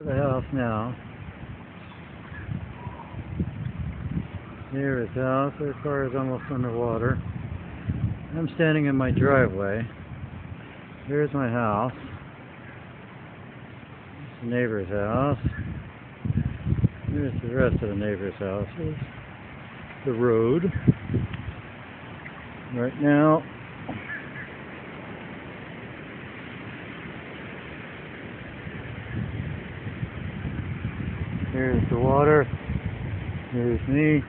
The house now. Here is house. Their car is almost underwater. I'm standing in my driveway. Here's my house. It's the neighbor's house. Here's the rest of the neighbor's houses. The road. Right now, here's the water. Here's me.